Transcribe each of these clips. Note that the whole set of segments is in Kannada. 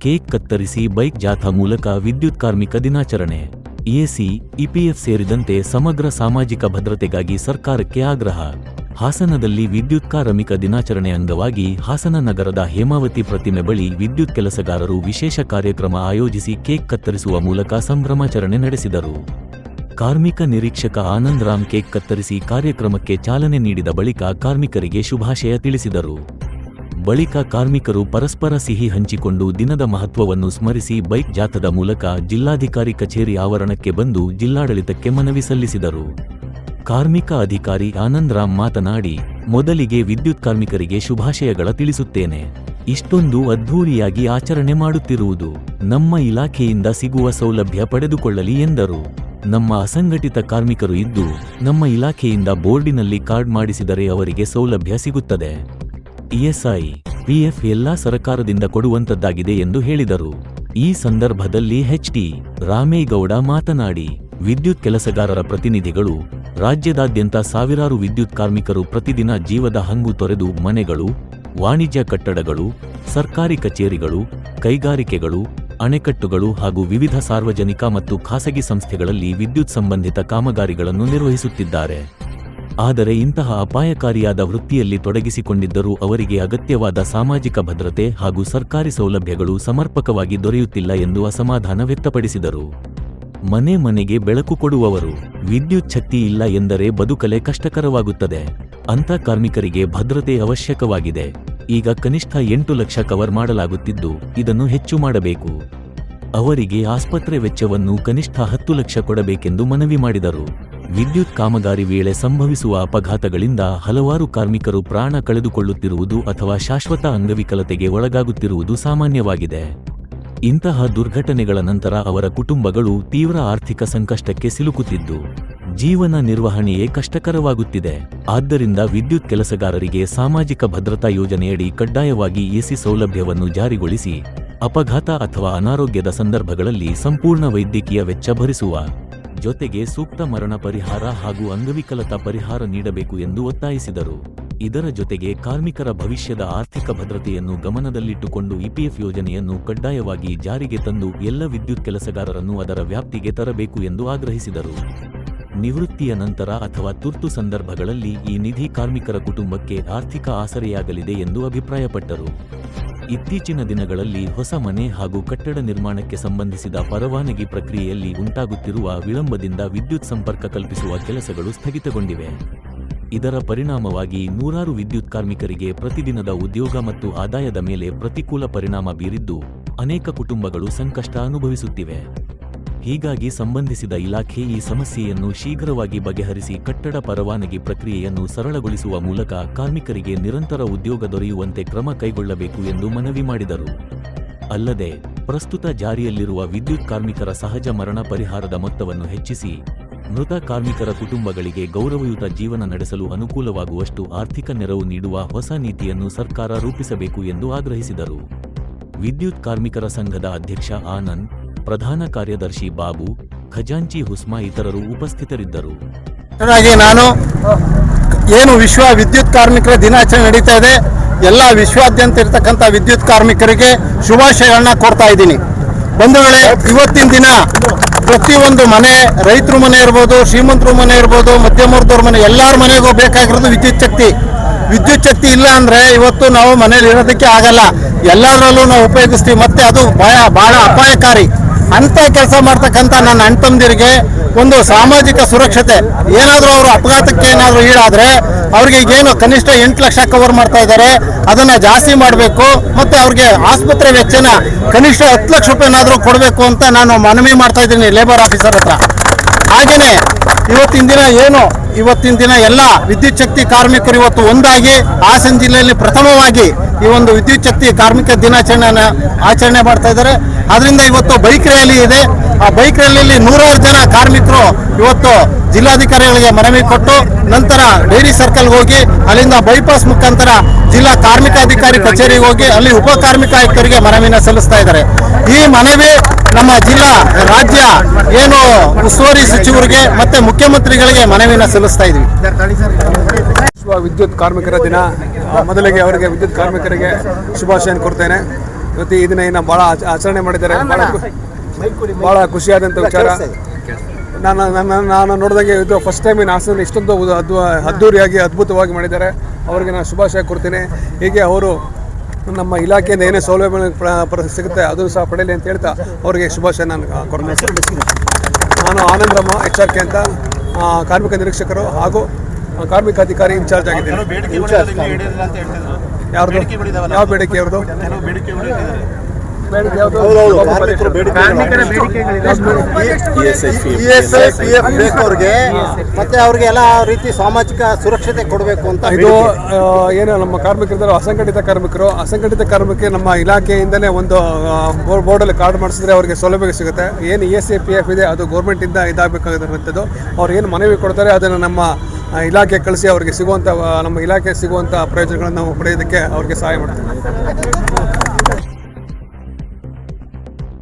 ಕೇಕ್ ಕತ್ತರಿಸಿ ಬೈಕ್ ಜಾಥಾ ಮೂಲಕ ವಿದ್ಯುತ್ ಕಾರ್ಮಿಕ ದಿನಾಚರಣೆ. ಎಸಿ, ಇಪಿಎಫ್ ಸೇರಿದಂತೆ ಸಮಗ್ರ ಸಾಮಾಜಿಕ ಭದ್ರತೆಗಾಗಿ ಸರ್ಕಾರಕ್ಕೆ ಆಗ್ರಹ. ಹಾಸನದಲ್ಲಿ ವಿದ್ಯುತ್ ಕಾರ್ಮಿಕ ದಿನಾಚರಣೆ ಅಂಗವಾಗಿ ಹಾಸನ ನಗರದ ಹೇಮಾವತಿ ಪ್ರತಿಮೆ ಬಳಿ ವಿದ್ಯುತ್ ಕೆಲಸಗಾರರು ವಿಶೇಷ ಕಾರ್ಯಕ್ರಮ ಆಯೋಜಿಸಿ ಕೇಕ್ ಕತ್ತರಿಸುವ ಮೂಲಕ ಸಂಭ್ರಮಾಚರಣೆ ನಡೆಸಿದರು. ಕಾರ್ಮಿಕ ನಿರೀಕ್ಷಕ ಆನಂದ್ ರಾಮ್ ಕೇಕ್ ಕತ್ತರಿಸಿ ಕಾರ್ಯಕ್ರಮಕ್ಕೆ ಚಾಲನೆ ನೀಡಿದ ಬಳಿಕ ಕಾರ್ಮಿಕರಿಗೆ ಶುಭಾಶಯ ತಿಳಿಸಿದರು. ಬಳಿಕ ಕಾರ್ಮಿಕರು ಪರಸ್ಪರ ಸಿಹಿ ಹಂಚಿಕೊಂಡು ದಿನದ ಮಹತ್ವವನ್ನು ಸ್ಮರಿಸಿ ಬೈಕ್ ಜಾಥಾದ ಮೂಲಕ ಜಿಲ್ಲಾಧಿಕಾರಿ ಕಚೇರಿ ಆವರಣಕ್ಕೆ ಬಂದು ಜಿಲ್ಲಾಡಳಿತಕ್ಕೆ ಮನವಿ ಸಲ್ಲಿಸಿದರು. ಕಾರ್ಮಿಕ ಅಧಿಕಾರಿ ಆನಂದ್ ರಾಮ್ ಮಾತನಾಡಿ, ಮೊದಲಿಗೆ ವಿದ್ಯುತ್ ಕಾರ್ಮಿಕರಿಗೆ ಶುಭಾಶಯಗಳ ತಿಳಿಸುತ್ತೇನೆ. ಇಷ್ಟೊಂದು ಅದ್ಧೂರಿಯಾಗಿ ಆಚರಣೆ ಮಾಡುತ್ತಿರುವುದು ನಮ್ಮ ಇಲಾಖೆಯಿಂದ ಸಿಗುವ ಸೌಲಭ್ಯ ಪಡೆದುಕೊಳ್ಳಲಿ ಎಂದರು. ನಮ್ಮ ಅಸಂಘಟಿತ ಕಾರ್ಮಿಕರು ಇದ್ದು ನಮ್ಮ ಇಲಾಖೆಯಿಂದ ಬೋರ್ಡಿನಲ್ಲಿ ಕಾರ್ಡ್ ಮಾಡಿಸಿದರೆ ಅವರಿಗೆ ಸೌಲಭ್ಯ ಸಿಗುತ್ತದೆ. ಇಎಸ್ಐ, ಪಿಎಫ್ ಎಲ್ಲಾ ಸರ್ಕಾರದಿಂದ ಕೊಡುವಂತದ್ದಾಗಿದೆ ಎಂದು ಹೇಳಿದರು. ಈ ಸಂದರ್ಭದಲ್ಲಿ ಎಚ್.ಟಿ. ರಾಮೇಗೌಡ ಮಾತನಾಡಿ, ವಿದ್ಯುತ್ ಕೆಲಸಗಾರರ ಪ್ರತಿನಿಧಿಗಳು, ರಾಜ್ಯದಾದ್ಯಂತ ಸಾವಿರಾರು ವಿದ್ಯುತ್ ಕಾರ್ಮಿಕರು ಪ್ರತಿದಿನ ಜೀವದ ಹಂಗು ತೊರೆದು ಮನೆಗಳು, ವಾಣಿಜ್ಯ ಕಟ್ಟಡಗಳು, ಸರ್ಕಾರಿ ಕಚೇರಿಗಳು, ಕೈಗಾರಿಕೆಗಳು, ಅಣೆಕಟ್ಟುಗಳು ಹಾಗೂ ವಿವಿಧ ಸಾರ್ವಜನಿಕ ಮತ್ತು ಖಾಸಗಿ ಸಂಸ್ಥೆಗಳಲ್ಲಿ ವಿದ್ಯುತ್ ಸಂಬಂಧಿತ ಕಾಮಗಾರಿಗಳನ್ನು ನಿರ್ವಹಿಸುತ್ತಿದ್ದಾರೆ. ಆದರೆ ಇಂತಹ ಅಪಾಯಕಾರಿಯಾದ ವೃತ್ತಿಯಲ್ಲಿ ತೊಡಗಿಸಿಕೊಂಡಿದ್ದರೂ ಅವರಿಗೆ ಅಗತ್ಯವಾದ ಸಾಮಾಜಿಕ ಭದ್ರತೆ ಹಾಗೂ ಸರ್ಕಾರಿ ಸೌಲಭ್ಯಗಳು ಸಮರ್ಪಕವಾಗಿ ದೊರೆಯುತ್ತಿಲ್ಲ ಎಂದು ಅಸಮಾಧಾನ ವ್ಯಕ್ತಪಡಿಸಿದರು. ಮನೆ ಮನೆಗೆ ಬೆಳಕು ಕೊಡುವವರು, ವಿದ್ಯುತ್ ಶಕ್ತಿ ಇಲ್ಲ ಎಂದರೆ ಬದುಕಲೇ ಕಷ್ಟಕರವಾಗುತ್ತದೆ. ಅಂಥ ಕಾರ್ಮಿಕರಿಗೆ ಭದ್ರತೆ ಅವಶ್ಯಕವಾಗಿದೆ. ಈಗ ಕನಿಷ್ಠ 8 ಲಕ್ಷ ಕವರ್ ಮಾಡಲಾಗುತ್ತಿದ್ದು, ಇದನ್ನು ಹೆಚ್ಚು ಮಾಡಬೇಕು. ಅವರಿಗೆ ಆಸ್ಪತ್ರೆ ವೆಚ್ಚವನ್ನು ಕನಿಷ್ಠ 10 ಲಕ್ಷ ಕೊಡಬೇಕೆಂದು ಮನವಿ ಮಾಡಿದರು. ವಿದ್ಯುತ್ ಕಾಮಗಾರಿ ವೇಳೆ ಸಂಭವಿಸುವ ಅಪಘಾತಗಳಿಂದ ಹಲವಾರು ಕಾರ್ಮಿಕರು ಪ್ರಾಣ ಕಳೆದುಕೊಳ್ಳುತ್ತಿರುವುದು ಅಥವಾ ಶಾಶ್ವತ ಅಂಗವಿಕಲತೆಗೆ ಒಳಗಾಗುತ್ತಿರುವುದು ಸಾಮಾನ್ಯವಾಗಿದೆ. ಇಂತಹ ದುರ್ಘಟನೆಗಳ ನಂತರ ಅವರ ಕುಟುಂಬಗಳು ತೀವ್ರ ಆರ್ಥಿಕ ಸಂಕಷ್ಟಕ್ಕೆ ಸಿಲುಕುತ್ತಿದ್ದು, ಜೀವನ ನಿರ್ವಹಣೆಯೇ ಕಷ್ಟಕರವಾಗುತ್ತಿದೆ. ಆದ್ದರಿಂದ ವಿದ್ಯುತ್ ಕೆಲಸಗಾರರಿಗೆ ಸಾಮಾಜಿಕ ಭದ್ರತಾ ಯೋಜನೆಯಡಿ ಕಡ್ಡಾಯವಾಗಿ ಎಸಿ ಸೌಲಭ್ಯವನ್ನು ಜಾರಿಗೊಳಿಸಿ, ಅಪಘಾತ ಅಥವಾ ಅನಾರೋಗ್ಯದ ಸಂದರ್ಭಗಳಲ್ಲಿ ಸಂಪೂರ್ಣ ವೈದ್ಯಕೀಯ ವೆಚ್ಚ ಭರಿಸುವ ಜೊತೆಗೆ ಸೂಕ್ತ ಮರಣ ಪರಿಹಾರ ಹಾಗೂ ಅಂಗವಿಕಲತಾ ಪರಿಹಾರ ನೀಡಬೇಕು ಎಂದು ಒತ್ತಾಯಿಸಿದರು. ಇದರ ಜೊತೆಗೆ ಕಾರ್ಮಿಕರ ಭವಿಷ್ಯದ ಆರ್ಥಿಕ ಭದ್ರತೆಯನ್ನು ಗಮನದಲ್ಲಿಟ್ಟುಕೊಂಡು ಇಪಿಎಫ್ ಯೋಜನೆಯನ್ನು ಕಡ್ಡಾಯವಾಗಿ ಜಾರಿಗೆ ತಂದು ಎಲ್ಲ ವಿದ್ಯುತ್ ಕೆಲಸಗಾರರನ್ನು ಅದರ ವ್ಯಾಪ್ತಿಗೆ ತರಬೇಕು ಎಂದು ಆಗ್ರಹಿಸಿದರು. ನಿವೃತ್ತಿಯ ನಂತರ ಅಥವಾ ತುರ್ತು ಸಂದರ್ಭಗಳಲ್ಲಿ ಈ ನಿಧಿ ಕಾರ್ಮಿಕರ ಕುಟುಂಬಕ್ಕೆ ಆರ್ಥಿಕ ಆಸರೆಯಾಗಲಿದೆ ಎಂದು ಅಭಿಪ್ರಾಯಪಟ್ಟರು. ಇತ್ತೀಚಿನ ದಿನಗಳಲ್ಲಿ ಹೊಸ ಮನೆ ಹಾಗೂ ಕಟ್ಟಡ ನಿರ್ಮಾಣಕ್ಕೆ ಸಂಬಂಧಿಸಿದ ಪರವಾನಗಿ ಪ್ರಕ್ರಿಯೆಯಲ್ಲಿ ಉಂಟಾಗುತ್ತಿರುವ ವಿಳಂಬದಿಂದ ವಿದ್ಯುತ್ ಸಂಪರ್ಕ ಕಲ್ಪಿಸುವ ಕೆಲಸಗಳು ಸ್ಥಗಿತಗೊಂಡಿವೆ. ಇದರ ಪರಿಣಾಮವಾಗಿ ನೂರಾರು ವಿದ್ಯುತ್ ಕಾರ್ಮಿಕರಿಗೆ ಪ್ರತಿದಿನದ ಉದ್ಯೋಗ ಮತ್ತು ಆದಾಯದ ಮೇಲೆ ಪ್ರತಿಕೂಲ ಪರಿಣಾಮ ಬೀರಿದ್ದು, ಅನೇಕ ಕುಟುಂಬಗಳು ಸಂಕಷ್ಟ ಅನುಭವಿಸುತ್ತಿವೆ. ಹೀಗಾಗಿ ಸಂಬಂಧಿಸಿದ ಇಲಾಖೆ ಈ ಸಮಸ್ಯೆಯನ್ನು ಶೀಘ್ರವಾಗಿ ಬಗೆಹರಿಸಿ ಕಟ್ಟಡ ಪರವಾನಗಿ ಪ್ರಕ್ರಿಯೆಯನ್ನು ಸರಳಗೊಳಿಸುವ ಮೂಲಕ ಕಾರ್ಮಿಕರಿಗೆ ನಿರಂತರ ಉದ್ಯೋಗ ದೊರೆಯುವಂತೆ ಕ್ರಮ ಕೈಗೊಳ್ಳಬೇಕು ಎಂದು ಮನವಿ ಮಾಡಿದರು. ಅಲ್ಲದೆ, ಪ್ರಸ್ತುತ ಜಾರಿಯಲ್ಲಿರುವ ವಿದ್ಯುತ್ ಕಾರ್ಮಿಕರ ಸಹಜ ಮರಣ ಪರಿಹಾರದ ಮೊತ್ತವನ್ನು ಹೆಚ್ಚಿಸಿ, ಮೃತ ಕಾರ್ಮಿಕರ ಕುಟುಂಬಗಳಿಗೆ ಗೌರವಯುತ ಜೀವನ ನಡೆಸಲು ಅನುಕೂಲವಾಗುವಷ್ಟು ಆರ್ಥಿಕ ನೆರವು ನೀಡುವ ಹೊಸ ನೀತಿಯನ್ನು ಸರ್ಕಾರ ರೂಪಿಸಬೇಕು ಎಂದು ಆಗ್ರಹಿಸಿದರು. ವಿದ್ಯುತ್ ಕಾರ್ಮಿಕರ ಸಂಘದ ಅಧ್ಯಕ್ಷ ಆನಂದ್, ಪ್ರಧಾನ ಕಾರ್ಯದರ್ಶಿ ಬಾಬು, ಖಜಾಂಚಿ ಹುಸ್ಮಾ ಇತರರು ಉಪಸ್ಥಿತರಿದ್ದರು. ನಾನು ಏನು ವಿಶ್ವ ವಿದ್ಯುತ್ ಕಾರ್ಮಿಕರ ದಿನಾಚರಣೆ ನಡೀತಾ ಇದೆ, ಎಲ್ಲ ವಿಶ್ವಾದ್ಯಂತ ಇರತಕ್ಕಂಥ ವಿದ್ಯುತ್ ಕಾರ್ಮಿಕರಿಗೆ ಶುಭಾಶಯಗಳನ್ನ ಕೋರ್ತಾ ಇದ್ದೀನಿ. ಬಂಧುಗಳೇ, ಇವತ್ತಿನ ದಿನ ಪ್ರತಿಯೊಂದು ಮನೆ, ರೈತರ ಮನೆ ಇರ್ಬೋದು, ಶ್ರೀಮಂತರ ಮನೆ ಇರ್ಬೋದು, ಮಧ್ಯಮ ವರ್ಗದವ್ರ ಮನೆ, ಎಲ್ಲರ ಮನೆಗೂ ಬೇಕಾಗಿರೋದು ವಿದ್ಯುತ್ ಶಕ್ತಿ. ವಿದ್ಯುತ್ ಶಕ್ತಿ ಇಲ್ಲ ಅಂದರೆ ಇವತ್ತು ನಾವು ಮನೇಲಿ ಇರೋದಕ್ಕೆ ಆಗಲ್ಲ. ಎಲ್ಲದರಲ್ಲೂ ನಾವು ಉಪಯೋಗಿಸ್ತೀವಿ, ಮತ್ತೆ ಅದು ಬಹಳ ಅಪಾಯಕಾರಿ. ಅಂತ ಕೆಲಸ ಮಾಡ್ತಕ್ಕಂಥ ನನ್ನ ಅಣ್ತಂದಿರಿಗೆ ಒಂದು ಸಾಮಾಜಿಕ ಸುರಕ್ಷತೆ, ಏನಾದರೂ ಅವರು ಅಪಘಾತಕ್ಕೆ ಏನಾದರೂ ಈಡಾದರೆ ಅವ್ರಿಗೆ ಏನು ಕನಿಷ್ಠ 8 ಲಕ್ಷ ಕವರ್ ಮಾಡ್ತಾ ಇದ್ದಾರೆ, ಅದನ್ನು ಜಾಸ್ತಿ ಮಾಡಬೇಕು. ಮತ್ತು ಅವ್ರಿಗೆ ಆಸ್ಪತ್ರೆ ವೆಚ್ಚನ ಕನಿಷ್ಠ 10 ಲಕ್ಷ ರೂಪಾಯಿನಾದರೂ ಕೊಡಬೇಕು ಅಂತ ನಾನು ಮನವಿ ಮಾಡ್ತಾ ಇದ್ದೀನಿ ಲೇಬರ್ ಆಫೀಸರ್ ಹತ್ರ. ಹಾಗೆಯೇ ಇವತ್ತಿನ ದಿನ ಎಲ್ಲ ವಿದ್ಯುತ್ ಶಕ್ತಿ ಕಾರ್ಮಿಕರು ಇವತ್ತು ಒಂದಾಗಿ ಹಾಸನ ಜಿಲ್ಲೆಯಲ್ಲಿ ಪ್ರಥಮವಾಗಿ ಈ ಒಂದು ವಿದ್ಯುತ್ ಶಕ್ತಿ ಕಾರ್ಮಿಕ ದಿನಾಚರಣೆಯನ್ನು ಆಚರಣೆ ಮಾಡ್ತಾ ಇದ್ದಾರೆ. ಅದರಿಂದ ಇವತ್ತು ಬೈಕ್ ರ್ಯಾಲಿ ಇದೆ. ಆ ಬೈಕ್ ರ್ಯಾಲಿಯಲ್ಲಿ 100 ಜನ ಕಾರ್ಮಿಕರು ಇವತ್ತು ಜಿಲ್ಲಾಧಿಕಾರಿಗಳಿಗೆ ಮನವಿ ಕೊಟ್ಟು ನಂತರ ಡೈರಿ ಸರ್ಕಲ್ಗೆ ಹೋಗಿ ಅಲ್ಲಿಂದ ಬೈಪಾಸ್ ಮುಖಾಂತರ ಜಿಲ್ಲಾ ಕಾರ್ಮಿಕಾಧಿಕಾರಿ ಕಚೇರಿಗೆ ಹೋಗಿ ಅಲ್ಲಿ ಉಪ ಕಾರ್ಮಿಕ ಆಯುಕ್ತರಿಗೆ ಮನವಿನ ಸಲ್ಲಿಸ್ತಾ ಇದ್ದಾರೆ. ಈ ಮನವಿ ನಮ್ಮ ಜಿಲ್ಲಾ ರಾಜ್ಯ ಏನು ಉಸ್ತುವಾರಿ ಸಚಿವರಿಗೆ ಮತ್ತೆ ಮುಖ್ಯಮಂತ್ರಿಗಳಿಗೆ ಮನವಿನ ಸಲ್ಲಿಸ್ತಾ ಇದ್ವಿ. ವಿಶ್ವ ವಿದ್ಯುತ್ ಕಾರ್ಮಿಕರ ದಿನ, ಮೊದಲಿಗೆ ಅವರಿಗೆ ವಿದ್ಯುತ್ ಕಾರ್ಮಿಕರಿಗೆ ಶುಭಾಶಯ ಕೋರ್ತೇನೆ. ಇವತ್ತು ಈ ದಿನ ಏನು ಭಾಳ ಆಚರಣೆ ಮಾಡಿದ್ದಾರೆ. ಭಾಳ ಖುಷಿಯಾದಂಥ ವಿಚಾರ. ನಾನು ನೋಡಿದಂಗೆ ಇದು ಫಸ್ಟ್ ಟೈಮ್ ಇನ್ನು ಹಾಸನ ಇಷ್ಟೊಂದು ಅದ್ದೂರಿಯಾಗಿ ಅದ್ಭುತವಾಗಿ ಮಾಡಿದ್ದಾರೆ. ಅವರಿಗೆ ನಾನು ಶುಭಾಶಯ ಕೊಡ್ತೀನಿ. ಹೀಗೆ ಅವರು ನಮ್ಮ ಇಲಾಖೆಯಿಂದ ಏನೇ ಸೌಲಭ್ಯ ಸಿಗುತ್ತೆ ಅದನ್ನು ಸಹ ಪಡೆಯಲಿ ಅಂತ ಹೇಳ್ತಾ ಅವರಿಗೆ ಶುಭಾಶಯ ನಾನು ಕೊಡ್ತೀನಿ. ನಾನು ಆನಂದರಾಮ HRK ಅಂತ ಕಾರ್ಮಿಕ ನಿರೀಕ್ಷಕರು ಹಾಗೂ ಕಾರ್ಮಿಕ ಅಧಿಕಾರಿ ಇನ್ಚಾರ್ಜ್ ಆಗಿದ್ದೀನಿ. ಯಾರ್ದು ಯಾವ ಬೇಡಿಕೆ ಅವ್ರದ್ದು? ಅವ್ರಿಗೆ ಮತ್ತೆ ಅವ್ರಿಗೆ ಎಲ್ಲ ರೀತಿ ಸಾಮಾಜಿಕ ಸುರಕ್ಷತೆ ಕೊಡಬೇಕು ಅಂತ. ಇದು ಏನು ನಮ್ಮ ಕಾರ್ಮಿಕರಿದ್ದಾರೆ ಅಸಂಘಟಿತ ಕಾರ್ಮಿಕರಿಗೆ ನಮ್ಮ ಇಲಾಖೆಯಿಂದಲೇ ಒಂದು ಬೋರ್ಡಲ್ಲಿ ಕಾರ್ಡ್ ಮಾಡಿಸಿದ್ರೆ ಅವರಿಗೆ ಸೌಲಭ್ಯ ಸಿಗುತ್ತೆ. ಏನು ESI PF ಇದೆ ಅದು ಗೌರ್ಮೆಂಟಿಂದ ಇದಾಗಬೇಕಾಗಿರುವಂಥದ್ದು. ಅವ್ರು ಏನು ಮನವಿ ಕೊಡ್ತಾರೆ ಅದನ್ನು ನಮ್ಮ ಇಲಾಖೆ ಕಳಿಸಿ ಅವರಿಗೆ ಸಿಗುವಂಥ ನಮ್ಮ ಇಲಾಖೆ ಸಿಗುವಂಥ ಪ್ರಯೋಜನಗಳನ್ನು ನಾವು ಪಡೆಯೋದಕ್ಕೆ ಅವರಿಗೆ ಸಹಾಯ ಮಾಡ್ತೀವಿ.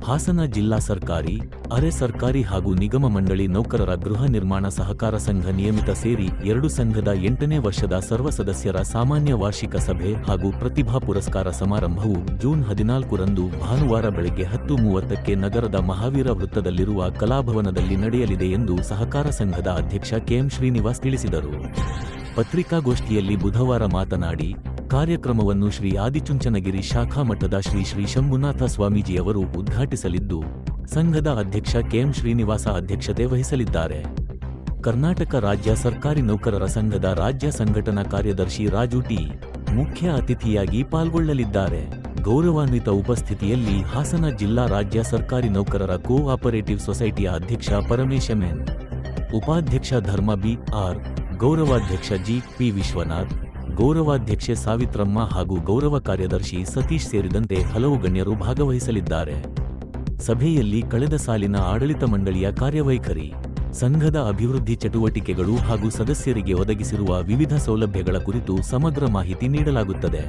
ಹಾಸನ ಜಿಲ್ಲಾ ಸರ್ಕಾರಿ, ಅರೆ ಸರ್ಕಾರಿ ಹಾಗೂ ನಿಗಮ ಮಂಡಳಿ ನೌಕರರ ಗೃಹ ನಿರ್ಮಾಣ ಸಹಕಾರ ಸಂಘ ನಿಯಮಿತ ಸೇರಿ 2 ಸಂಘದ 8ನೇ ವರ್ಷದ ಸರ್ವ ಸದಸ್ಯರ ಸಾಮಾನ್ಯ ವಾರ್ಷಿಕ ಸಭೆ ಹಾಗೂ ಪ್ರತಿಭಾ ಪುರಸ್ಕಾರ ಸಮಾರಂಭವು ಜೂನ್ 14ರಂದು ಭಾನುವಾರ ಬೆಳಗ್ಗೆ 10:30ಕ್ಕೆ ನಗರದ ಮಹಾವೀರ ವೃತ್ತದಲ್ಲಿರುವ ಕಲಾಭವನದಲ್ಲಿ ನಡೆಯಲಿದೆ ಎಂದು ಸಹಕಾರ ಸಂಘದ ಅಧ್ಯಕ್ಷ KM ಶ್ರೀನಿವಾಸ್ ತಿಳಿಸಿದರು. ಪತ್ರಿಕಾಗೋಷ್ಠಿಯಲ್ಲಿ ಬುಧವಾರ ಮಾತನಾಡಿ, ಕಾರ್ಯಕ್ರಮವನ್ನು ಶ್ರೀ ಆದಿಚುಂಚನಗಿರಿ ಶಾಖಾ ಮಠದ ಶ್ರೀ ಶಂಭುನಾಥ ಸ್ವಾಮೀಜಿಯವರು ಉದ್ಘಾಟಿಸಲಿದ್ದು, ಸಂಘದ ಅಧ್ಯಕ್ಷ KM ಶ್ರೀನಿವಾಸ ಅಧ್ಯಕ್ಷತೆ ವಹಿಸಲಿದ್ದಾರೆ. ಕರ್ನಾಟಕ ರಾಜ್ಯ ಸರ್ಕಾರಿ ನೌಕರರ ಸಂಘದ ರಾಜ್ಯ ಸಂಘಟನಾ ಕಾರ್ಯದರ್ಶಿ ರಾಜು ಟಿ ಮುಖ್ಯ ಅತಿಥಿಯಾಗಿ ಪಾಲ್ಗೊಳ್ಳಲಿದ್ದಾರೆ. ಗೌರವಾನ್ವಿತ ಉಪಸ್ಥಿತಿಯಲ್ಲಿ ಹಾಸನ ಜಿಲ್ಲಾ ರಾಜ್ಯ ಸರ್ಕಾರಿ ನೌಕರರ ಕೋ-ಆಪರೇಟಿವ್ ಸೊಸೈಟಿಯ ಅಧ್ಯಕ್ಷ ಪರಮೇಶ್ MN, ಉಪಾಧ್ಯಕ್ಷ ಧರ್ಮ BR, ಗೌರವಾಧ್ಯಕ್ಷ GP ವಿಶ್ವನಾಥ್, ಗೌರವಾಧ್ಯಕ್ಷೆ ಸಾವಿತ್ರಮ್ಮ ಹಾಗೂ ಗೌರವ ಕಾರ್ಯದರ್ಶಿ ಸತೀಶ್ ಸೇರಿದಂತೆ ಹಲವು ಗಣ್ಯರು ಭಾಗವಹಿಸಲಿದ್ದಾರೆ. ಸಭೆಯಲ್ಲಿ ಕಳೆದ ಸಾಲಿನ ಆಡಳಿತ ಮಂಡಳಿಯ ಕಾರ್ಯವೈಖರಿ, ಸಂಘದ ಅಭಿವೃದ್ಧಿ ಚಟುವಟಿಕೆಗಳು ಹಾಗೂ ಸದಸ್ಯರಿಗೆ ಒದಗಿಸಿರುವ ವಿವಿಧ ಸೌಲಭ್ಯಗಳ ಕುರಿತು ಸಮಗ್ರ ಮಾಹಿತಿ ನೀಡಲಾಗುತ್ತದೆ.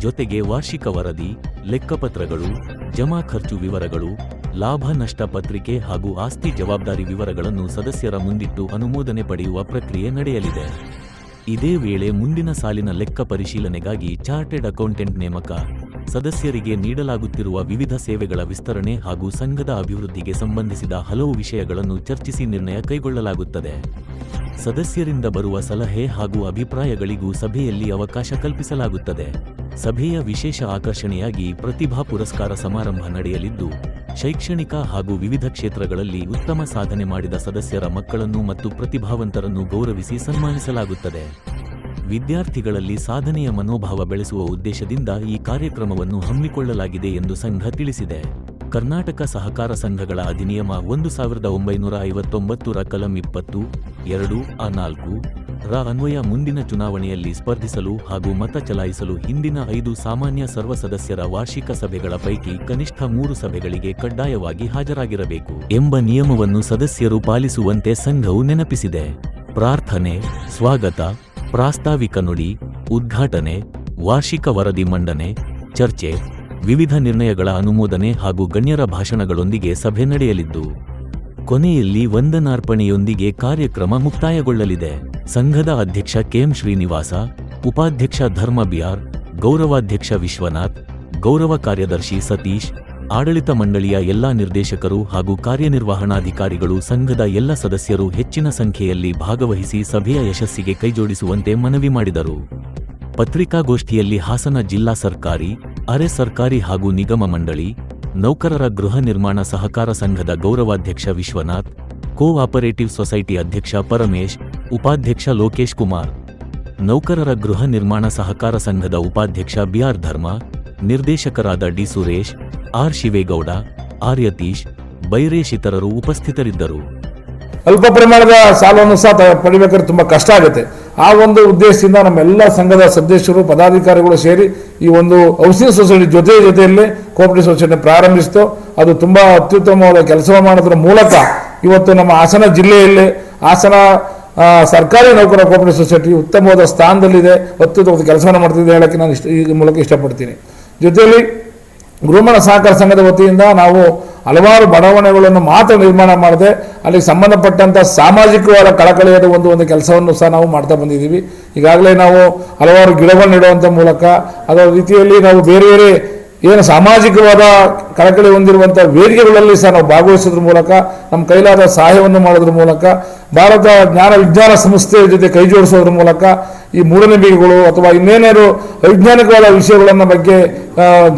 ಜೊತೆಗೆ ವಾರ್ಷಿಕ ವರದಿ, ಲೆಕ್ಕಪತ್ರಗಳು, ಜಮಾ ಖರ್ಚು ವಿವರಗಳು, ಲಾಭ ನಷ್ಟ ಪತ್ರಿಕೆ ಹಾಗೂ ಆಸ್ತಿ ಜವಾಬ್ದಾರಿ ವಿವರಗಳನ್ನು ಸದಸ್ಯರ ಮುಂದಿಟ್ಟು ಅನುಮೋದನೆ ಪಡೆಯುವ ಪ್ರಕ್ರಿಯೆ ನಡೆಯಲಿದೆ. ಇದೇ ವೇಳೆ ಮುಂದಿನ ಸಾಲಿನ ಲೆಕ್ಕ ಪರಿಶೀಲನೆಗಾಗಿ ಚಾರ್ಟೆಡ್ ಅಕೌಂಟೆಂಟ್ ನೇಮಕ, ಸದಸ್ಯರಿಗೆ ನೀಡಲಾಗುತ್ತಿರುವ ವಿವಿಧ ಸೇವೆಗಳ ವಿಸ್ತರಣೆ ಹಾಗೂ ಸಂಘದ ಅಭಿವೃದ್ಧಿಗೆ ಸಂಬಂಧಿಸಿದ ಹಲವು ವಿಷಯಗಳನ್ನು ಚರ್ಚಿಸಿ ನಿರ್ಣಯ ಕೈಗೊಳ್ಳಲಾಗುತ್ತದೆ. ಸದಸ್ಯರಿಂದ ಬರುವ ಸಲಹೆ ಹಾಗೂ ಅಭಿಪ್ರಾಯಗಳಿಗೂ ಸಭೆಯಲ್ಲಿ ಅವಕಾಶ ಕಲ್ಪಿಸಲಾಗುತ್ತದೆ. ಸಭೆಯ ವಿಶೇಷ ಆಕರ್ಷಣೆಯಾಗಿ ಪ್ರತಿಭಾ ಪುರಸ್ಕಾರ ಸಮಾರಂಭ ನಡೆಯಲಿದ್ದು, ಶೈಕ್ಷಣಿಕ ಹಾಗೂ ವಿವಿಧ ಕ್ಷೇತ್ರಗಳಲ್ಲಿ ಉತ್ತಮ ಸಾಧನೆ ಮಾಡಿದ ಸದಸ್ಯರ ಮಕ್ಕಳನ್ನು ಮತ್ತು ಪ್ರತಿಭಾವಂತರನ್ನು ಗೌರವಿಸಿ ಸನ್ಮಾನಿಸಲಾಗುತ್ತದೆ. ವಿದ್ಯಾರ್ಥಿಗಳಲ್ಲಿ ಸಾಧನೆಯ ಮನೋಭಾವ ಬೆಳೆಸುವ ಉದ್ದೇಶದಿಂದ ಈ ಕಾರ್ಯಕ್ರಮವನ್ನು ಹಮ್ಮಿಕೊಳ್ಳಲಾಗಿದೆ ಎಂದು ಸಂಘ ತಿಳಿಸಿದೆ. ಕರ್ನಾಟಕ ಸಹಕಾರ ಸಂಘಗಳ ಅಧಿನಿಯಮ 1959ರ ಕಲಂ 20(2)(4) ರ ಅನ್ವಯ ಮುಂದಿನ ಚುನಾವಣೆಯಲ್ಲಿ ಸ್ಪರ್ಧಿಸಲು ಹಾಗೂ ಮತ ಚಲಾಯಿಸಲು ಹಿಂದಿನ 5 ಸಾಮಾನ್ಯ ಸರ್ವ ಸದಸ್ಯರ ವಾರ್ಷಿಕ ಸಭೆಗಳ ಪೈಕಿ ಕನಿಷ್ಠ 3 ಸಭೆಗಳಿಗೆ ಕಡ್ಡಾಯವಾಗಿ ಹಾಜರಾಗಿರಬೇಕು ಎಂಬ ನಿಯಮವನ್ನು ಸದಸ್ಯರು ಪಾಲಿಸುವಂತೆ ಸಂಘವು ನೆನಪಿಸಿದೆ. ಪ್ರಾರ್ಥನೆ, ಸ್ವಾಗತ, ಪ್ರಾಸ್ತಾವಿಕ ನುಡಿ, ಉದ್ಘಾಟನೆ, ವಾರ್ಷಿಕ ವರದಿ ಮಂಡನೆ, ಚರ್ಚೆ, ವಿವಿಧ ನಿರ್ಣಯಗಳ ಅನುಮೋದನೆ ಹಾಗೂ ಗಣ್ಯರ ಭಾಷಣಗಳೊಂದಿಗೆ ಸಭೆ ನಡೆಯಲಿದ್ದು, ಕೊನೆಯಲ್ಲಿ ವಂದನಾರ್ಪಣೆಯೊಂದಿಗೆ ಕಾರ್ಯಕ್ರಮ ಮುಕ್ತಾಯಗೊಳ್ಳಲಿದೆ. ಸಂಘದ ಅಧ್ಯಕ್ಷ KM ಶ್ರೀನಿವಾಸ, ಉಪಾಧ್ಯಕ್ಷ ಧರ್ಮ BR, ಗೌರವಾಧ್ಯಕ್ಷ ವಿಶ್ವನಾಥ್, ಗೌರವ ಕಾರ್ಯದರ್ಶಿ ಸತೀಶ್, ಆಡಳಿತ ಮಂಡಳಿಯ ಎಲ್ಲಾ ನಿರ್ದೇಶಕರು ಹಾಗೂ ಕಾರ್ಯನಿರ್ವಹಣಾಧಿಕಾರಿಗಳು ಸಂಘದ ಎಲ್ಲ ಸದಸ್ಯರು ಹೆಚ್ಚಿನ ಸಂಖ್ಯೆಯಲ್ಲಿ ಭಾಗವಹಿಸಿ ಸಭೆಯ ಯಶಸ್ಸಿಗೆ ಕೈಜೋಡಿಸುವಂತೆ ಮನವಿ ಮಾಡಿದರು. ಪತ್ರಿಕಾಗೋಷ್ಠಿಯಲ್ಲಿ ಹಾಸನ ಜಿಲ್ಲಾ ಸರ್ಕಾರಿ, ಅರೆ ಸರ್ಕಾರಿ ಹಾಗೂ ನಿಗಮ ಮಂಡಳಿ ನೌಕರರ ಗೃಹ ನಿರ್ಮಾಣ ಸಹಕಾರ ಸಂಘದ ಗೌರವಾಧ್ಯಕ್ಷ ವಿಶ್ವನಾಥ್, ಕೋ-ಆಪರೇಟಿವ್ ಸೊಸೈಟಿ ಅಧ್ಯಕ್ಷ ಪರಮೇಶ್, ಉಪಾಧ್ಯಕ್ಷ ಲೋಕೇಶ್ ಕುಮಾರ್, ನೌಕರರ ಗೃಹ ನಿರ್ಮಾಣ ಸಹಕಾರ ಸಂಘದ ಉಪಾಧ್ಯಕ್ಷ BR ಧರ್ಮ, ನಿರ್ದೇಶಕರಾದ D Suresh, R Shivegowda, R Yathish, Byresh ಇತರರು ಉಪಸ್ಥಿತರಿದ್ದರು. ಅಲ್ಪ ಪ್ರಮಾಣದ ಸಾಲವನ್ನು ಸಹ ಪಡಿಬೇಕಾದ್ರೆ ತುಂಬ ಕಷ್ಟ ಆಗುತ್ತೆ. ಆ ಒಂದು ಉದ್ದೇಶದಿಂದ ನಮ್ಮೆಲ್ಲ ಸಂಘದ ಸದಸ್ಯರು ಪದಾಧಿಕಾರಿಗಳು ಸೇರಿ ಈ ಒಂದು ಹೌಸಿಂಗ್ ಸೊಸೈಟಿ ಜೊತೆಯಲ್ಲೇ ಕೋಆಪರೇಟಿವ್ ಸೊಸೈಟಿ ಪ್ರಾರಂಭಿಸಿತು. ಅದು ತುಂಬ ಅತ್ಯುತ್ತಮವಾದ ಕೆಲಸ ಮಾಡೋದ್ರ ಮೂಲಕ ಇವತ್ತು ನಮ್ಮ ಹಾಸನ ಜಿಲ್ಲೆಯಲ್ಲಿ ಹಾಸನ ಸರ್ಕಾರಿ ನೌಕರ ಕೋಆಪರೇಟಿವ್ ಸೊಸೈಟಿ ಉತ್ತಮವಾದ ಸ್ಥಾನದಲ್ಲಿದೆ, ಅತ್ಯುತ್ತಮವಾದ ಕೆಲಸವನ್ನು ಮಾಡ್ತಿದೆ ಹೇಳೋಕ್ಕೆ ನಾನು ಈ ಮೂಲಕ ಇಷ್ಟಪಡ್ತೀನಿ. ಜೊತೆಯಲ್ಲಿ ಗೃಹಮಾಣ ಸಹಕಾರ ಸಂಘದ ವತಿಯಿಂದ ನಾವು ಹಲವಾರು ಬಡಾವಣೆಗಳನ್ನು ಮಾತ್ರ ನಿರ್ಮಾಣ ಮಾಡದೆ ಅಲ್ಲಿ ಸಂಬಂಧಪಟ್ಟಂಥ ಸಾಮಾಜಿಕವಾದ ಕಳಕಳಿಯಾದ ಒಂದು ಕೆಲಸವನ್ನು ಸಹ ನಾವು ಮಾಡ್ತಾ ಬಂದಿದ್ದೀವಿ. ಈಗಾಗಲೇ ನಾವು ಹಲವಾರು ಗಿಡಗಳು ನೆಡುವಂಥ ಮೂಲಕ ಅದರ ರೀತಿಯಲ್ಲಿ ನಾವು ಬೇರೆ ಬೇರೆ ಏನು ಸಾಮಾಜಿಕವಾದ ಕಳಕಳಿ ಹೊಂದಿರುವಂಥ ವೇದಿಕೆಗಳಲ್ಲಿ ಸಹ ನಾವು ಭಾಗವಹಿಸೋದ್ರ ಮೂಲಕ ನಮ್ಮ ಕೈಲಾದ ಸಹಾಯವನ್ನು ಮಾಡೋದ್ರ ಮೂಲಕ ಭಾರತ ಜ್ಞಾನ ವಿಜ್ಞಾನ ಸಂಸ್ಥೆಯ ಜೊತೆ ಕೈ ಜೋಡಿಸೋದ್ರ ಮೂಲಕ ಈ ಮೂಢನಂಬಿಕೆಗಳು ಅಥವಾ ಇನ್ನೇನೇನು ವೈಜ್ಞಾನಿಕವಾದ ವಿಷಯಗಳನ್ನು ಬಗ್ಗೆ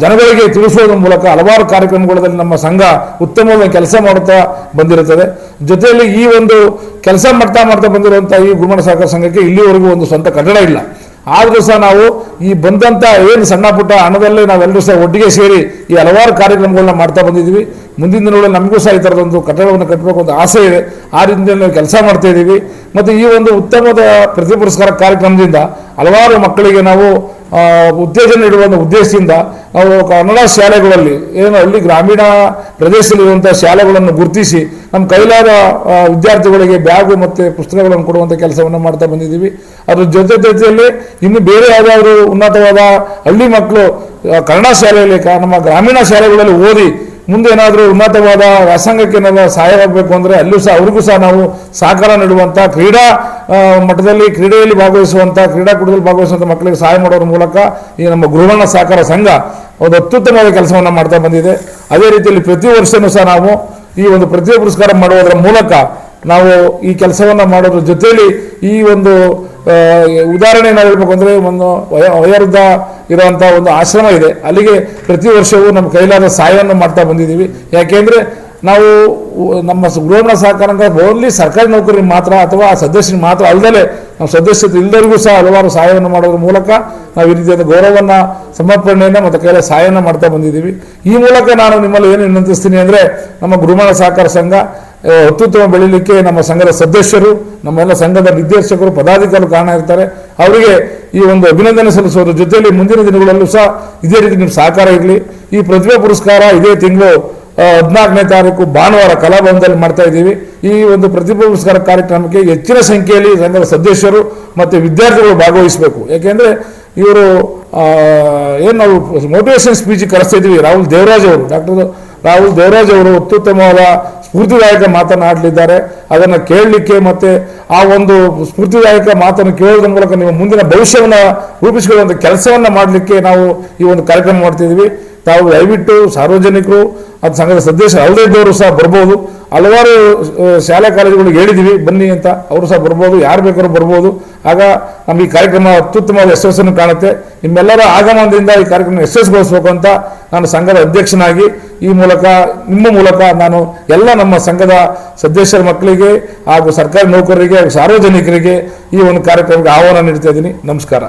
ಜನಗಳಿಗೆ ತಿಳಿಸೋದ್ರ ಮೂಲಕ ಹಲವಾರು ಕಾರ್ಯಕ್ರಮಗಳಲ್ಲಿ ನಮ್ಮ ಸಂಘ ಉತ್ತಮವಾದ ಕೆಲಸ ಮಾಡುತ್ತಾ ಬಂದಿರುತ್ತದೆ. ಜೊತೆಯಲ್ಲಿ ಈ ಒಂದು ಕೆಲಸ ಮಾಡ್ತಾ ಬಂದಿರುವಂಥ ಈ ಗುರುಮಠ ಸಹಕಾರ ಸಂಘಕ್ಕೆ ಇಲ್ಲಿವರೆಗೂ ಒಂದು ಸ್ವಂತ ಕಟ್ಟಡ ಇಲ್ಲ. ಆದರೂ ಸಹ ನಾವು ಈ ಬಂದಂಥ ಏನು ಸಣ್ಣ ಪುಟ್ಟ ಹಣದಲ್ಲೇ ನಾವೆಲ್ಲರೂ ಸಹ ಒಟ್ಟಿಗೆ ಸೇರಿ ಈ ಹಲವಾರು ಕಾರ್ಯಕ್ರಮಗಳನ್ನ ಮಾಡ್ತಾ ಬಂದಿದ್ದೀವಿ. ಮುಂದಿನ ದಿನಗಳಲ್ಲಿ ನಮಗೂ ಸಹ ಈ ಥರದೊಂದು ಕಟ್ಟಡವನ್ನು ಕಟ್ಟಬೇಕು ಅಂತ ಆಸೆ ಇದೆ. ಆ ರೀತಿಯಲ್ಲಿ ನಾವು ಕೆಲಸ ಮಾಡ್ತಾ ಇದ್ದೀವಿ. ಮತ್ತು ಈ ಒಂದು ಉತ್ತಮವಾದ ಪ್ರತಿಭಾ ಪುರಸ್ಕಾರ ಕಾರ್ಯಕ್ರಮದಿಂದ ಹಲವಾರು ಮಕ್ಕಳಿಗೆ ನಾವು ಉತ್ತೇಜನ ನೀಡುವ ಉದ್ದೇಶದಿಂದ ನಾವು ಕನ್ನಡ ಶಾಲೆಗಳಲ್ಲಿ ಏನು ಅಲ್ಲಿ ಗ್ರಾಮೀಣ ಪ್ರದೇಶದಲ್ಲಿರುವಂಥ ಶಾಲೆಗಳನ್ನು ಗುರುತಿಸಿ ನಮ್ಮ ಕೈಲಾದ ವಿದ್ಯಾರ್ಥಿಗಳಿಗೆ ಬ್ಯಾಗು ಮತ್ತು ಪುಸ್ತಕಗಳನ್ನು ಕೊಡುವಂಥ ಕೆಲಸವನ್ನು ಮಾಡ್ತಾ ಬಂದಿದ್ದೀವಿ. ಅದ್ರ ಜೊತೆಯಲ್ಲಿ ಇನ್ನು ಬೇರೆ ಯಾವುದಾದ್ರೂ ಉನ್ನತವಾದ ಹಳ್ಳಿ ಮಕ್ಕಳು ಕನ್ನಡ ಶಾಲೆಯಲ್ಲಿ ನಮ್ಮ ಗ್ರಾಮೀಣ ಶಾಲೆಗಳಲ್ಲಿ ಓದಿ ಮುಂದೆ ಏನಾದರೂ ಉನ್ನತವಾದ ವ್ಯಾಸಂಗಕ್ಕೆ ಏನಾದರೂ ಸಹಾಯವಾಗಬೇಕು ಅಂದರೆ ಅಲ್ಲೂ ಸಹ ಅವ್ರಿಗೂ ಸಹ ನಾವು ಸಹಕಾರ ನೀಡುವಂಥ ಕ್ರೀಡಾ ಮಟ್ಟದಲ್ಲಿ ಕ್ರೀಡೆಯಲ್ಲಿ ಭಾಗವಹಿಸುವಂಥ ಕ್ರೀಡಾಕೂಟದಲ್ಲಿ ಭಾಗವಹಿಸುವಂಥ ಮಕ್ಕಳಿಗೆ ಸಹಾಯ ಮಾಡೋದ್ರ ಮೂಲಕ ಈ ನಮ್ಮ ಗುರುಮಠ ಸಹಕಾರ ಸಂಘ ಒಂದು ಅತ್ಯುತ್ತಮವಾದ ಕೆಲಸವನ್ನು ಮಾಡ್ತಾ ಬಂದಿದೆ. ಅದೇ ರೀತಿಯಲ್ಲಿ ಪ್ರತಿ ವರ್ಷವೂ ಸಹ ನಾವು ಈ ಒಂದು ಪ್ರತಿಭಾ ಪುರಸ್ಕಾರ ಮಾಡುವುದರ ಮೂಲಕ ನಾವು ಈ ಕೆಲಸವನ್ನು ಮಾಡೋದ್ರ ಜೊತೆಯಲ್ಲಿ ಈ ಒಂದು ಉದಾಹರಣೆ ನಾವು ಹೇಳ್ಬೇಕು ಅಂದರೆ ಒಂದು ವಯೋವೃದ್ಧ ಇರುವಂಥ ಒಂದು ಆಶ್ರಮ ಇದೆ. ಅಲ್ಲಿಗೆ ಪ್ರತಿ ವರ್ಷವೂ ನಮ್ಮ ಕೈಲಾದ ಸಹಾಯವನ್ನು ಮಾಡ್ತಾ ಬಂದಿದ್ದೀವಿ. ಯಾಕೆಂದರೆ ನಾವು ನಮ್ಮ ಗೃಹಮಠ ಸಹಕಾರ ಓನ್ಲಿ ಸರ್ಕಾರಿ ನೌಕರರಿಗೆ ಮಾತ್ರ ಅಥವಾ ಸದಸ್ಯರಿಗೆ ಮಾತ್ರ ಅಲ್ಲದೆ ನಾವು ಸದಸ್ಯತೆ ಇಲ್ಲದರಿಗೂ ಸಹ ಹಲವಾರು ಸಹಾಯವನ್ನು ಮಾಡೋದ್ರ ಮೂಲಕ ನಾವು ಈ ರೀತಿಯಾದ ಗೌರವವನ್ನು ಸಮರ್ಪಣೆಯನ್ನು ಮತ್ತು ಕೈಲ ಸಹಾಯವನ್ನು ಮಾಡ್ತಾ ಬಂದಿದ್ದೀವಿ. ಈ ಮೂಲಕ ನಾನು ನಿಮ್ಮಲ್ಲಿ ಏನು ವಿನಂತಿಸ್ತೀನಿ ಅಂದರೆ ನಮ್ಮ ಗೃಹಮಠ ಸಹಕಾರ ಸಂಘ ಅತ್ಯುತ್ತಮ ಬೆಳೀಲಿಕ್ಕೆ ನಮ್ಮ ಸಂಘದ ಸದಸ್ಯರು ನಮ್ಮೆಲ್ಲ ಸಂಘದ ನಿರ್ದೇಶಕರು ಪದಾಧಿಕಾರಿಗಳು ಕಾರಣ ಇರ್ತಾರೆ. ಅವರಿಗೆ ಈ ಒಂದು ಅಭಿನಂದನೆ ಸಲ್ಲಿಸೋದ್ರ ಜೊತೆಯಲ್ಲಿ ಮುಂದಿನ ದಿನಗಳಲ್ಲೂ ಸಹ ಇದೇ ರೀತಿ ನಿಮ್ಮ ಸಹಕಾರ ಇರಲಿ. ಈ ಪ್ರತಿಭಾ ಪುರಸ್ಕಾರ ಇದೇ ತಿಂಗಳು 14ನೇ ತಾರೀಕು ಭಾನುವಾರ ಕಲಾಭವನದಲ್ಲಿ ಮಾಡ್ತಾ ಇದ್ದೀವಿ. ಈ ಒಂದು ಪ್ರತಿಭಾ ಪುರಸ್ಕಾರ ಕಾರ್ಯಕ್ರಮಕ್ಕೆ ಹೆಚ್ಚಿನ ಸಂಖ್ಯೆಯಲ್ಲಿ ಸಂಘದ ಸದಸ್ಯರು ಮತ್ತು ವಿದ್ಯಾರ್ಥಿಗಳು ಭಾಗವಹಿಸಬೇಕು. ಯಾಕೆಂದರೆ ಇವರು ಏನು ನಾವು ಮೋಟಿವೇಶನ್ ಸ್ಪೀಚ್ ಕರೆಸ್ತಾ ಇದ್ದೀವಿ. ಡಾಕ್ಟರ್ ರಾಹುಲ್ ದೇವರಾಜ್ ಅವರು ಅತ್ಯುತ್ತಮವಾದ ಸ್ಫೂರ್ತಿದಾಯಕ ಮಾತನಾಡಲಿದ್ದಾರೆ. ಅದನ್ನು ಕೇಳಲಿಕ್ಕೆ ಮತ್ತು ಆ ಒಂದು ಸ್ಫೂರ್ತಿದಾಯಕ ಮಾತನ್ನು ಕೇಳೋದ್ರ ಮೂಲಕ ನೀವು ಮುಂದಿನ ಭವಿಷ್ಯವನ್ನು ರೂಪಿಸಿಕೊಳ್ಳುವಂಥ ಕೆಲಸವನ್ನು ಮಾಡಲಿಕ್ಕೆ ನಾವು ಈ ಒಂದು ಕಾರ್ಯಕ್ರಮ ಮಾಡ್ತಿದ್ದೀವಿ. ತಾವು ದಯವಿಟ್ಟು ಸಾರ್ವಜನಿಕರು ಅದು ಸಂಘದ ಸದಸ್ಯರು ಅಲ್ಲದೇ ಇದ್ದವರು ಸಹ ಬರ್ಬೋದು. ಹಲವಾರು ಶಾಲಾ ಕಾಲೇಜುಗಳಿಗೆ ಹೇಳಿದ್ದೀವಿ ಬನ್ನಿ ಅಂತ, ಅವರು ಸಹ ಬರ್ಬೋದು, ಯಾರು ಬೇಕಾದ್ರೂ ಬರ್ಬೋದು. ಆಗ ನಮಗೆ ಈ ಕಾರ್ಯಕ್ರಮ ಅತ್ಯುತ್ತಮವಾದ ಯಶಸ್ಸನ್ನು ಕಾಣುತ್ತೆ. ನಿಮ್ಮೆಲ್ಲರ ಆಗಮನದಿಂದ ಈ ಕಾರ್ಯಕ್ರಮ ಯಶಸ್ಸುಗೊಳಿಸಬೇಕು ಅಂತ ನಾನು ಸಂಘದ ಅಧ್ಯಕ್ಷನಾಗಿ ನಿಮ್ಮ ಮೂಲಕ ನಾನು ಎಲ್ಲ ನಮ್ಮ ಸಂಘದ ಸದಸ್ಯರ ಮಕ್ಕಳಿಗೆ ಹಾಗೂ ಸರ್ಕಾರಿ ನೌಕರರಿಗೆ ಹಾಗೂ ಸಾರ್ವಜನಿಕರಿಗೆ ಈ ಒಂದು ಕಾರ್ಯಕ್ರಮಕ್ಕೆ ಆಹ್ವಾನ ನೀಡ್ತಾ ಇದ್ದೀನಿ. ನಮಸ್ಕಾರ.